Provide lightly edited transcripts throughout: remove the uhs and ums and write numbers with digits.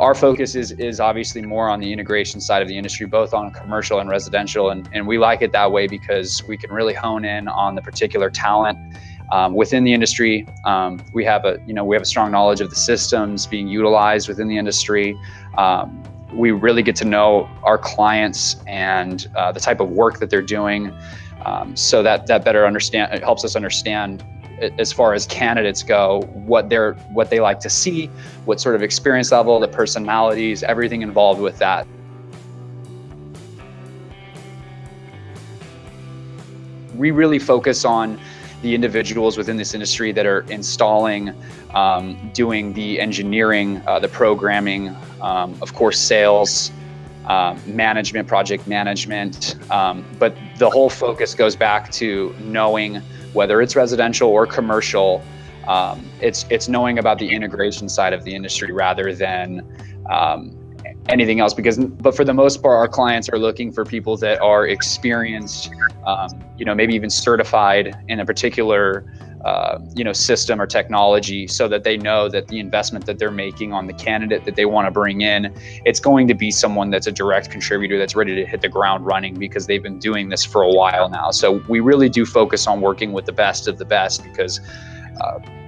our focus is obviously more on the integration side of the industry, both on commercial and residential. And we like it that way because we can really hone in on the particular talent within the industry. We have a strong knowledge of the systems being utilized within the industry. We really get to know our clients and the type of work that they're doing, so that better it helps us understand, as far as candidates go, what they like to see, what sort of experience level, the personalities, everything involved with that. We really focus on the individuals within this industry that are installing, doing the engineering, the programming, of course, sales, management, project management. But the whole focus goes back to knowing whether it's residential or commercial. It's knowing about the integration side of the industry rather than anything else. But for the most part, our clients are looking for people that are experienced, maybe even certified in a particular system or technology, so that they know that the investment that they're making on the candidate that they want to bring in, it's going to be someone that's a direct contributor that's ready to hit the ground running, because they've been doing this for a while now. So we really do focus on working with the best of the best, because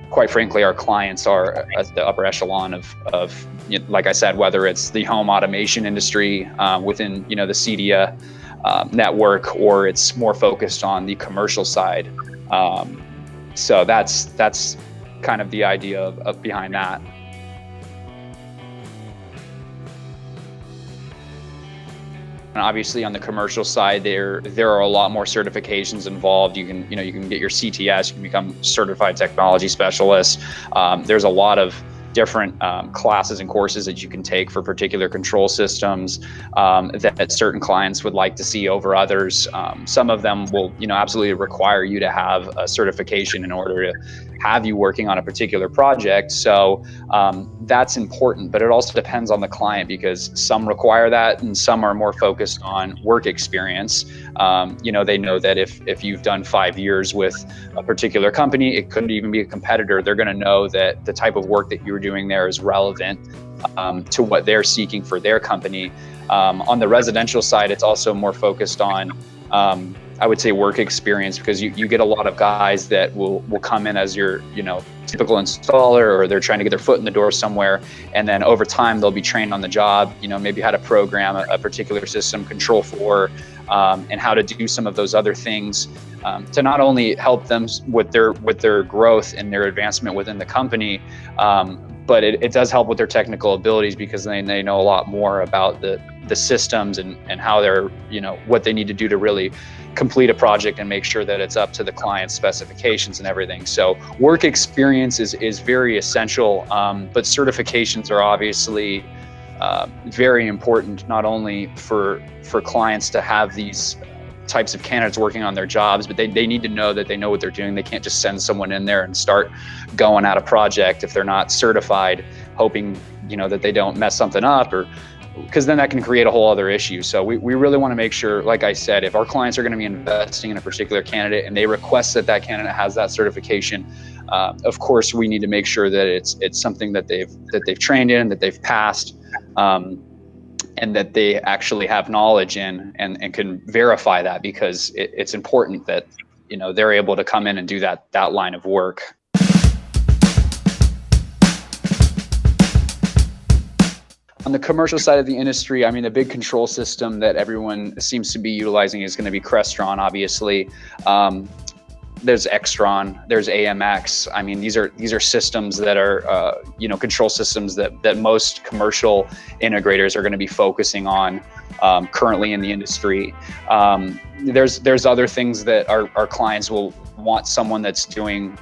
quite frankly, our clients are at the upper echelon of like I said, whether it's the home automation industry within the CEDIA network, or it's more focused on the commercial side. So that's kind of the idea of behind that. And obviously on the commercial side, there are a lot more certifications involved. You can get your CTS, you can become certified technology specialist. There's a lot of different classes and courses that you can take for particular control systems that certain clients would like to see over others. Some of them will absolutely require you to have a certification in order to have you working on a particular project. So that's important, but it also depends on the client, because some require that and some are more focused on work experience. They know that if you've done 5 years with a particular company, it couldn't even be a competitor. They're going to know that the type of work that you're doing there is relevant to what they're seeking for their company. On the residential side, it's also more focused on I would say work experience, because you get a lot of guys that will come in as your typical installer, or they're trying to get their foot in the door somewhere, and then over time they'll be trained on the job, maybe how to program a particular system, control floor, and how to do some of those other things to not only help them with their growth and their advancement within the company, but it does help with their technical abilities, because they know a lot more about the systems and how they're what they need to do to really complete a project and make sure that it's up to the client's specifications and everything. So work experience is very essential, but certifications are obviously very important, not only for clients to have these types of candidates working on their jobs, but they need to know that they know what they're doing. They can't just send someone in there and start going at a project if they're not certified, hoping that they don't mess something up, or because then that can create a whole other issue. So we really want to make sure, like I said, if our clients are going to be investing in a particular candidate and they request that candidate has that certification, of course we need to make sure that it's something that they've trained in, that they've passed, and that they actually have knowledge in and can verify that, because it's important that they're able to come in and do that line of work. On the commercial side of the industry, I mean, the big control system that everyone seems to be utilizing is going to be Crestron, obviously. There's Extron, there's AMX. I mean, these are systems that are, control systems that most commercial integrators are going to be focusing on currently in the industry. There's other things that our clients will want someone that's doing,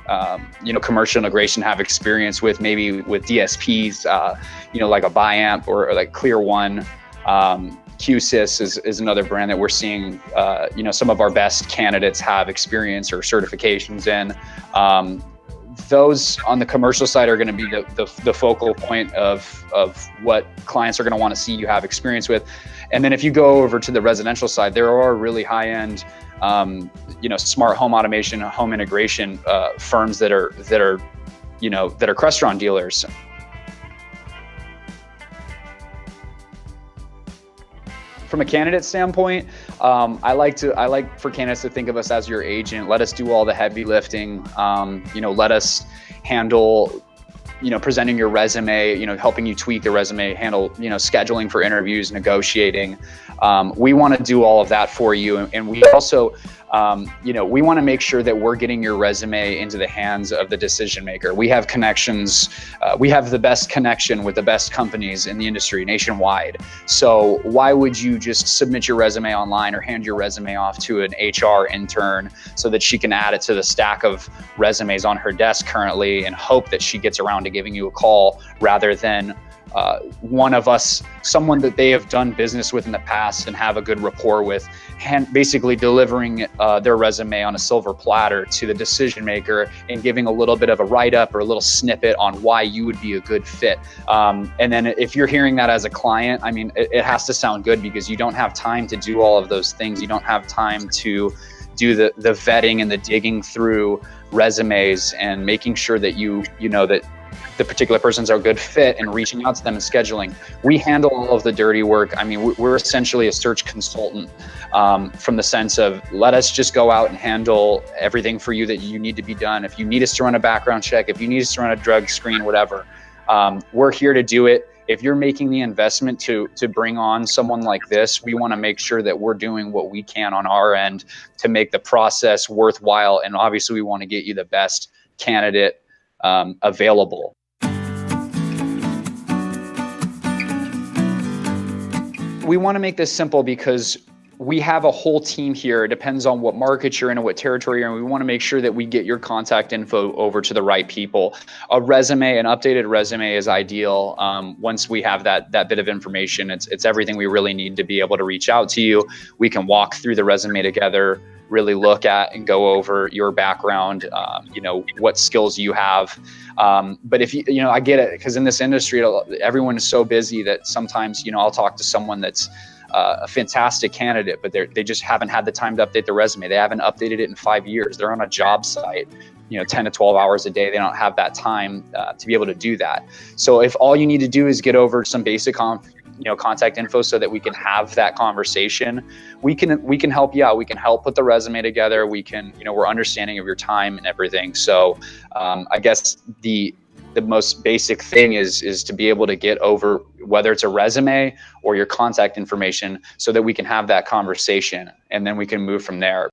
commercial integration, have experience with, maybe with DSPs, like a Biamp or like Clear One. QSys is another brand that we're seeing, some of our best candidates have experience or certifications in. Those on the commercial side are going to be the focal point of what clients are going to want to see you have experience with. And then if you go over to the residential side, there are really high-end, smart home automation, home integration firms that are Crestron dealers. from a candidate standpoint, I like for candidates to think of us as your agent. Let us do all the heavy lifting. Let us handle presenting your resume, helping you tweak the resume, handle, scheduling for interviews, negotiating. We want to do all of that for you. And we also, we want to make sure that we're getting your resume into the hands of the decision maker. We have connections. We have the best connection with the best companies in the industry nationwide. So why would you just submit your resume online or hand your resume off to an HR intern so that she can add it to the stack of resumes on her desk currently and hope that she gets around to giving you a call, rather than one of us, someone that they have done business with in the past and have a good rapport with, basically delivering their resume on a silver platter to the decision maker and giving a little bit of a write-up or a little snippet on why you would be a good fit. And then if you're hearing that as a client, I mean, it has to sound good, because you don't have time to do all of those things. You don't have time to do the vetting and the digging through resumes and making sure that you know that the particular persons are a good fit and reaching out to them and scheduling. We handle all of the dirty work. I mean, we're essentially a search consultant, from the sense of, let us just go out and handle everything for you that you need to be done. If you need us to run a background check, if you need us to run a drug screen, whatever, we're here to do it. If you're making the investment to bring on someone like this, we want to make sure that we're doing what we can on our end to make the process worthwhile. And obviously we want to get you the best candidate available. We want to make this simple because we have a whole team here. It depends on what market you're in and what territory you're in. We want to make sure that we get your contact info over to the right people. A resume, an updated resume, is ideal. Once we have that bit of information, it's everything we really need to be able to reach out to you. We can walk through the resume together, really look at and go over your background, what skills you have. But if I get it, because in this industry, everyone is so busy that sometimes, I'll talk to someone that's a fantastic candidate, but they just haven't had the time to update the resume. They haven't updated it in 5 years. They're on a job site, 10 to 12 hours a day. They don't have that time to be able to do that. So if all you need to do is get over some basic contact info so that we can have that conversation, we can help you out. We can help put the resume together. We can, we're understanding of your time and everything. So I guess the most basic thing is to be able to get over, whether it's a resume or your contact information, so that we can have that conversation and then we can move from there.